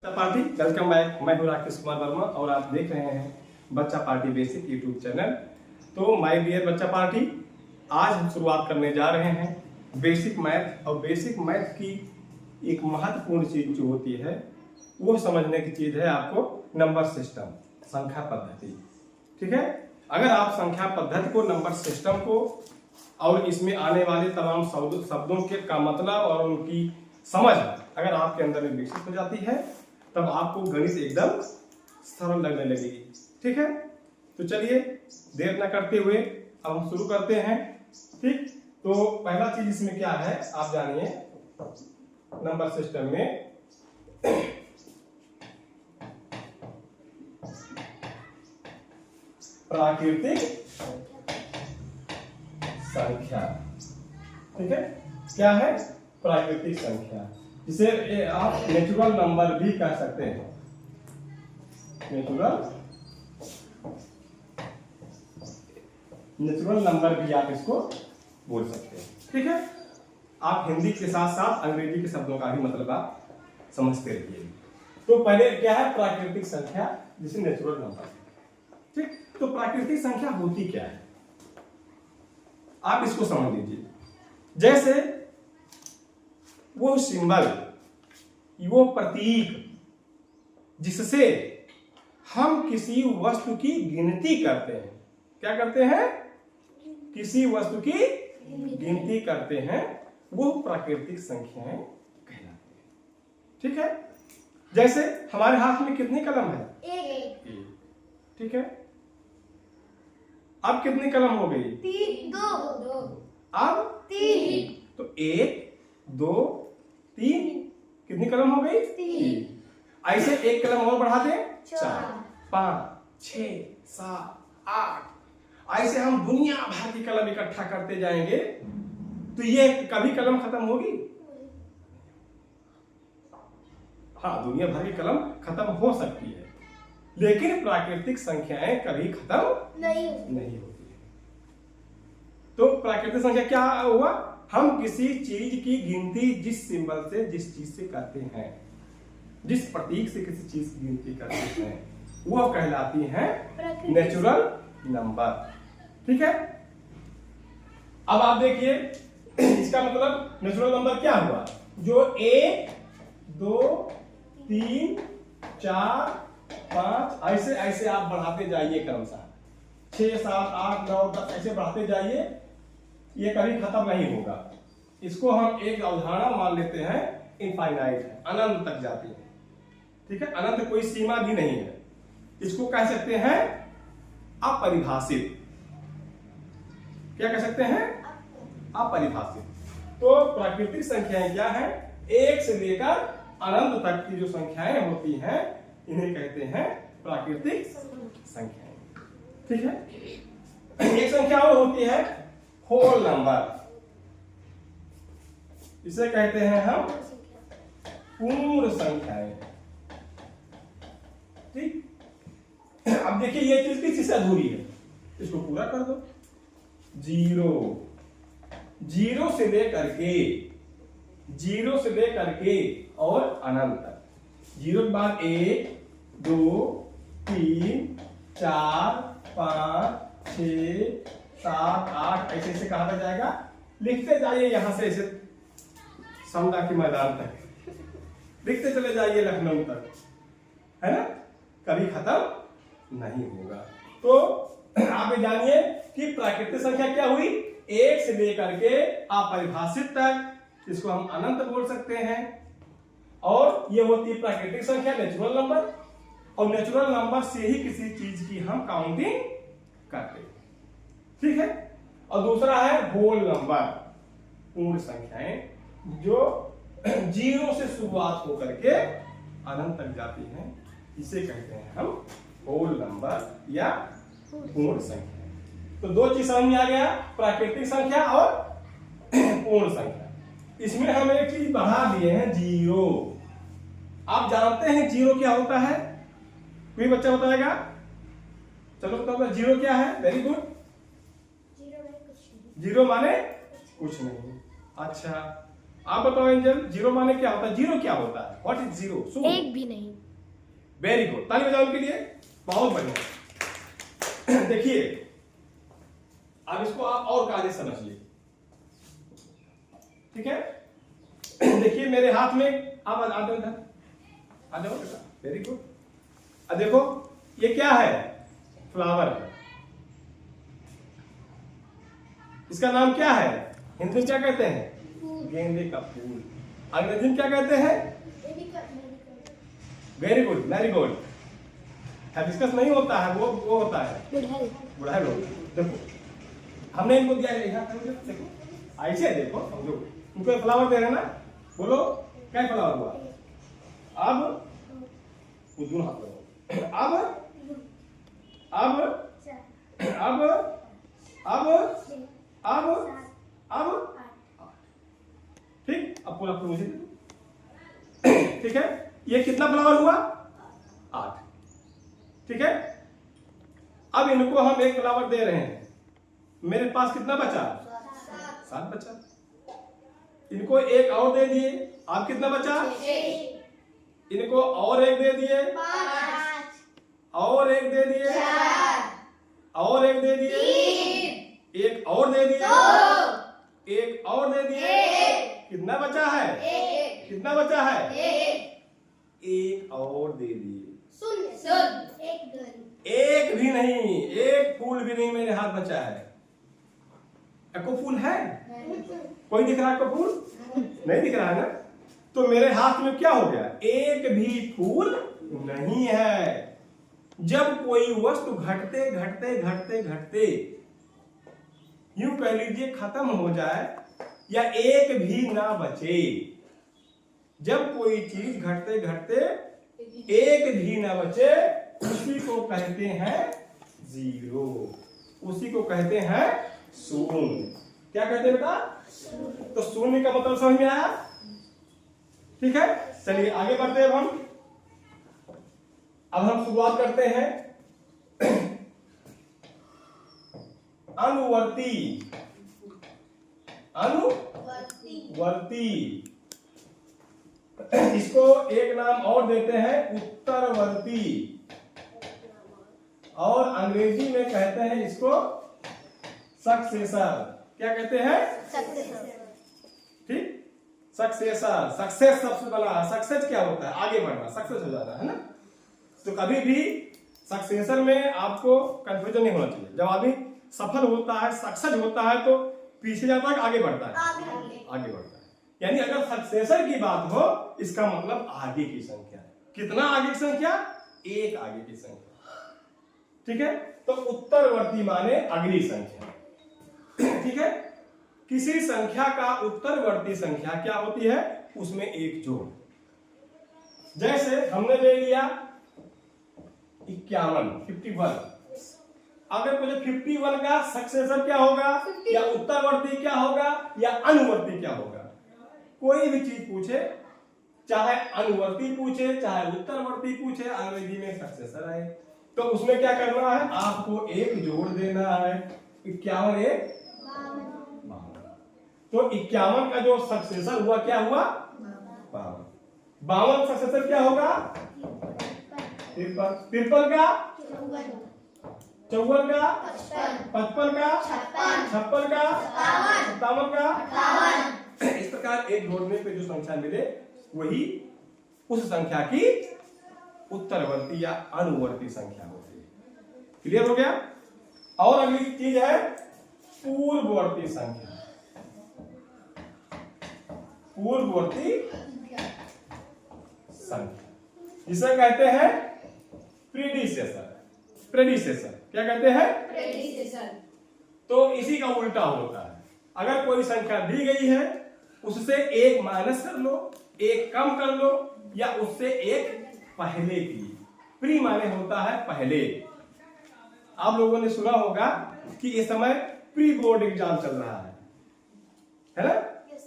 Party welcome back. मैं हूं राकेश कुमार वर्मा और आप देख रहे हैं बच्चा पार्टी बेसिक यूट्यूब चैनल। तो माय डियर बच्चा पार्टी, आज हम शुरुआत करने जा रहे हैं बेसिक मैथ। और बेसिक मैथ की एक महत्वपूर्ण चीज जो होती है वो समझने की चीज है आपको नंबर सिस्टम, संख्या पद्धति। ठीक है, अगर आप संख्या पद्धति को, नंबर सिस्टम को और इसमें आने वाले तमाम शब्दों के का मतलब और उनकी समझ अगर आपके अंदर में विकसित हो जाती है तब आपको गणित एकदम सरल लगने लगेगी। ठीक है, तो चलिए देर न करते हुए अब हम शुरू करते हैं। ठीक, तो पहला चीज इसमें क्या है आप जानिए। नंबर सिस्टम में प्राकृतिक संख्या, ठीक है, क्या है? प्राकृतिक संख्या, जिसे आप नेचुरल नंबर भी कह सकते हैं। नेचुरल नंबर भी आप इसको बोल सकते हैं। ठीक है, आप हिंदी के साथ साथ अंग्रेजी के शब्दों का भी मतलब आप समझते रहिए। तो पहले क्या है? प्राकृतिक संख्या, जिसे नेचुरल नंबर। ठीक, तो प्राकृतिक संख्या होती क्या है आप इसको समझ लीजिए। जैसे वो सिंबल, वो प्रतीक जिससे हम किसी वस्तु की गिनती करते हैं। क्या करते हैं? किसी वस्तु की गिनती करते हैं, वो प्राकृतिक संख्याएं कहलाती हैं। ठीक है, जैसे हमारे हाथ में कितनी कलम है? एक। ठीक है, अब कितनी कलम हो गई? दो। अब तीन। तो 1 2 3, कितनी कलम हो गई? 3। ऐसे एक कलम और बढ़ा दें 4 5 6 7 8। ऐसे हम दुनिया भर की कलम इकट्ठा करते जाएंगे तो ये कभी कलम खत्म होगी? हाँ, दुनिया भर की कलम खत्म हो सकती है, लेकिन प्राकृतिक संख्याएं कभी खत्म नहीं होती है। तो प्राकृतिक संख्या क्या हुआ? हम किसी चीज की गिनती जिस सिंबल से, जिस चीज से करते हैं, जिस प्रतीक से किसी चीज की गिनती करते हैं, वो कहलाती हैं नेचुरल नंबर। ठीक है, अब आप देखिए इसका मतलब नेचुरल नंबर क्या हुआ? जो 1 2 3 4 5 ऐसे ऐसे आप बढ़ाते जाइए क्रमशः, 6 7 8 9 10 ऐसे बढ़ाते जाइए, ये कभी खत्म नहीं होगा। इसको हम एक अवधारणा मान लेते हैं, इनफाइनाइट है, अनंत तक जाती है। ठीक है, अनंत कोई सीमा भी नहीं है। इसको कह सकते हैं अपरिभाषित। क्या कह सकते हैं? अपरिभाषित। तो प्राकृतिक संख्याएं क्या है? 1 से लेकर अनंत तक की जो संख्याएं होती हैं इन्हें कहते हैं प्राकृतिक संख्याएं। ठीक है, एक संख्या और होती है होल नंबर, इसे कहते हैं हम पूर्ण संख्याएं। ठीक, अब देखिए ये चीज किस चीज से अधूरी है, इसको पूरा कर दो। 0 से लेकर के और अनंत तक। 0 के बाद 1 2 3 4 5 6 7 8 ऐसे ऐसे कहा जाएगा। लिखते जाइए यहां से ऐसे समदा के मैदान तक, लिखते चले जाइए लखनऊ तक, है ना? कभी खत्म नहीं होगा। तो आप ये जानिए कि प्राकृतिक संख्या क्या हुई? 1 से लेकर के अपरिभाषित तक, इसको हम अनंत बोल सकते हैं। और ये होती है प्राकृतिक संख्या, नेचुरल नंबर। और नेचुरल नंबर से ही किसी चीज की हम काउंटिंग करते हैं। ठीक है, और दूसरा है होल नंबर, पूर्ण संख्याएं, जो 0 से शुरुआत होकर के अनंत तक जाती हैं, इसे कहते हैं हम होल नंबर या पूर्ण संख्या। तो दो चीज समझ में आ गया, प्राकृतिक संख्या और पूर्ण संख्या। इसमें हम एक चीज बढ़ा दिए हैं, 0। आप जानते हैं 0 क्या होता है? कोई बच्चा बताएगा? चलो बताओ 0 क्या है? Very good. 0 माने कुछ नहीं। अच्छा, आप बताओ एंजल, जीरो माने क्या होता है? जीरो क्या होता है? What is zero? एक भी नहीं। वेरी गुड, ताली बजाओ उनके लिए, बहुत बढ़िया। देखिए अब इसको आप और कायदे समझिए, ठीक है? देखिए मेरे हाथ में, आप आ जाओ इधर, आ जाओ बेटा, वेरी गुड। अब देखो ये क्या है? फ्लावर है। इसका नाम क्या है? हिंदी में क्या कहते हैं? गेंदे का फूल। अंग्रेजी में क्या कहते हैं? Very good, marigold. हिबिस्कस नहीं होता है, वो होता है गुड़हल। देखो हमने इनको दिया है, देखो ऐसे देखो, समझो तुमको फ्लावर दे रहे हैं ना, बोलो क्या फ्लावर हुआ? अब वो दोनों हाथ लगाओ। अब ठीक। अब पूरा मुझे दे दो। ठीक है, ये कितना फ्लावर हुआ? 8। ठीक है, अब इनको हम एक फ्लावर दे रहे हैं, मेरे पास कितना बचा? 7 बचा। इनको एक और दे दिए, आप कितना बचा? 6। इनको और एक दे दिए, 5। और एक दे दिए, 4। और एक दे दिए, 3। एक और दे दिए, 2। एक और दे दिए, 1। कितना बचा है? 1। कितना बचा है? 1। एक और दे दिए, एक भी नहीं, एक फूल भी नहीं मेरे हाथ बचा है। आपको फूल है? कोई दिख रहा है आपको फूल? नहीं दिख रहा है ना? तो मेरे हाथ में क्या हो गया? एक भी फूल नहीं है। जब कोई वस्तु घटते घटते घटते घटते यूं कह लीजिए खत्म हो जाए या एक भी ना बचे, जब कोई चीज घटते घटते एक भी ना बचे, उसी को कहते हैं जीरो, उसी को कहते हैं शून्य। क्या कहते हैं बेटा? तो शून्य का मतलब समझ में आया? ठीक है, चलिए आगे बढ़ते हैं। अब हम शुरुआत करते हैं अनुवर्ती। अनुवर्ती, इसको एक नाम और देते हैं उत्तरवर्ती, और अंग्रेजी में कहते हैं इसको सक्सेसर। क्या कहते हैं? ठीक, सक्सेसर। सक्सेस सबसे बड़ा, सक्सेस क्या होता है? आगे बढ़ना, सक्सेस हो जाता है ना? तो कभी भी सक्सेसर में आपको कंफ्यूजन नहीं होना चाहिए। जब आदमी सफल होता है, सक्सेस होता है, तो पीछे जाता है, आगे बढ़ता है? आगे बढ़ता है। यानी अगर सक्सेसर की बात हो, इसका मतलब आगे की संख्या। कितना आगे की संख्या? एक आगे की संख्या। ठीक है, तो उत्तरवर्ती माने अगली संख्या। ठीक है, किसी संख्या का उत्तरवर्ती संख्या क्या होती है? उसमें एक जोड़। जैसे हमने ले लिया 51, अगर मुझे 51 का सक्सेसर क्या होगा, या उत्तरवर्ती क्या होगा, या अनुवर्ती क्या होगा? कोई भी चीज पूछे, चाहे अनुवर्ती पूछे चाहे उत्तरवर्ती पूछे, अंग्रेजी में सक्सेसर है, तो उसमें क्या करना है? आपको एक जोड़ देना है। 51 एक 52, तो 51 का जो सक्सेसर हुआ क्या हुआ? 52। 52 सक्सेसर क्या होगा? 53। 53 का 54 का 55 का 56 का 57 का। इस प्रकार एक जोड़ने पे जो संख्या मिले वही उस संख्या की उत्तरवर्ती या अनुवर्ती संख्या होती है। क्लियर हो गया? और अगली चीज है पूर्ववर्ती संख्या। पूर्ववर्ती संख्या जिसे कहते हैं प्रीडिसेसर। प्रेडिसेसर क्या कहते हैं? प्रेडिसेसर। तो इसी का उल्टा होता है। अगर कोई संख्या दी गई है, उससे एक माइनस कर लो, एक कम कर लो, या उससे एक पहले की। प्री माने होता है पहले। आप लोगों ने सुना होगा कि इस समय प्री बोर्ड एग्जाम चल रहा है ना?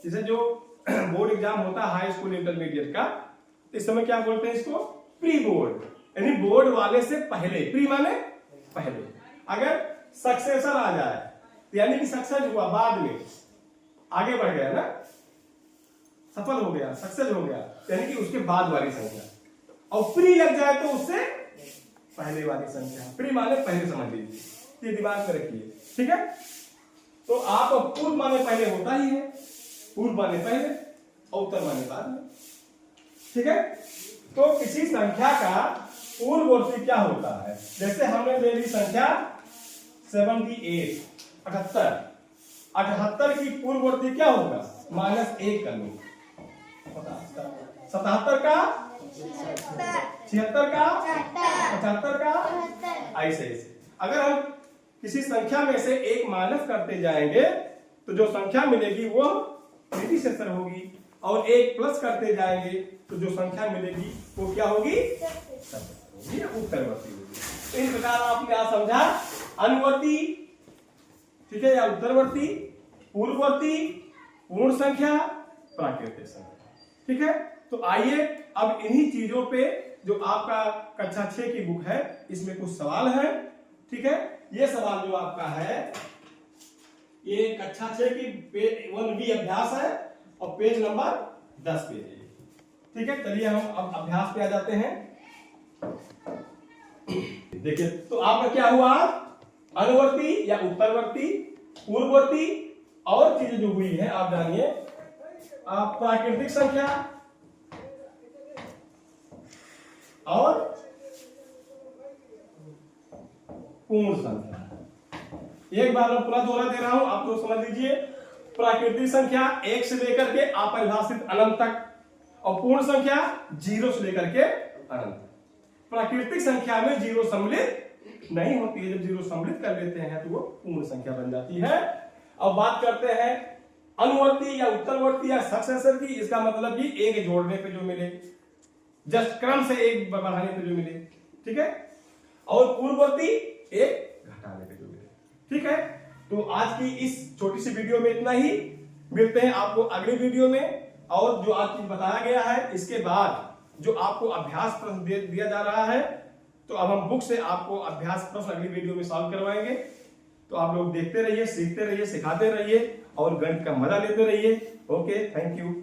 जैसे जो बोर्ड एग्जाम होता है हाई स्कूल इंटरमीडिएट का, इस समय क्या बोलते हैं इसको? प्री बोर्ड, यानी बोर्ड वाले से पहले। प्री माने पहले। अगर सक्सेसर आ जाए यानी कि सक्सेस हुआ बाद में, आगे बढ़ गया ना, सफल हो गया, सक्सेस हो गया, यानी कि उसके बाद वाली संख्या। और प्री लग जाए तो उससे पहले वाली संख्या। प्री माने पहले समझ लीजिए, ये दिमाग में रखिए, ठीक है। तो आप पूर्व माने पहले होता ही है, पूर्व माने पहले और उत्तर माने बाद में, ठीक है। तो किसी संख्या का पूर्ववर्ती क्या होता है? जैसे हमने ले ली संख्या 78, 78, 78 की पूर्ववर्ती क्या होगा? -1 कर लो। 77 का, 76 का, 75 का, ऐसे ऐसे। अगर हम किसी संख्या में से एक माइनस करते जाएंगे तो जो संख्या मिलेगी वो प्रीडिसेसर होगी, और एक प्लस करते जाएंगे तो जो संख्या मिलेगी वो क्या होगी? उत्तरवर्ती होगी। तो इस प्रकार आपने आज समझा अनुवर्ती, ठीक है, या उत्तरवर्ती, पूर्ववर्ती, पूर्ण संख्या, प्राकृतिक संख्या, ठीक है। तो आइए अब इन्हीं चीजों पे जो आपका कक्षा 6 की बुक है इसमें कुछ सवाल है, ठीक है। ये सवाल जो आपका है ये कक्षा 6 की पेज 1B अभ्यास है और पेज नंबर 10 पे है, ठीक है। चलिए हम अब अभ्यास पे आ जाते हैं। देखिए तो आपका क्या हुआ? अनुवर्ती या उत्तरवर्ती, पूर्ववर्ती और चीजें जो हुई है आप जानिए। प्राकृतिक संख्या और पूर्ण संख्या। एक बार मैं पुनः दोहरा दे रहा हूं, आप लोग समझ लीजिए। प्राकृतिक संख्या 1 से लेकर के अपरिभाषित अनंत तक, और पूर्ण संख्या 0 से लेकर के अनंत तक। प्राकृतिक संख्या में 0 सम्मिलित नहीं होती है, जब 0 सम्मिलित कर लेते हैं तो वो पूर्ण संख्या बन जाती है। अब बात करते हैं अनुवर्ती या उत्तरवर्ती या सक्सेसर की। इसका मतलब कि एक जोड़ने पे जो मिले, जस्ट क्रम से एक बढ़ाने पे जो मिले, ठीक है। और पूर्ववर्ती एक घटाने पे जो मिले, ठीक है। तो आज की इस छोटी सी वीडियो में इतना ही। मिलते हैं आपको अगली वीडियो में। और जो आज चीज बताया गया है इसके बाद जो आपको अभ्यास प्रश्न दिया जा रहा है, तो अब हम बुक से आपको अभ्यास प्रश्न अगली वीडियो में सॉल्व करवाएंगे। तो आप लोग देखते रहिए, सीखते रहिए, सिखाते रहिए और गणित का मजा लेते रहिए। Okay, thank you.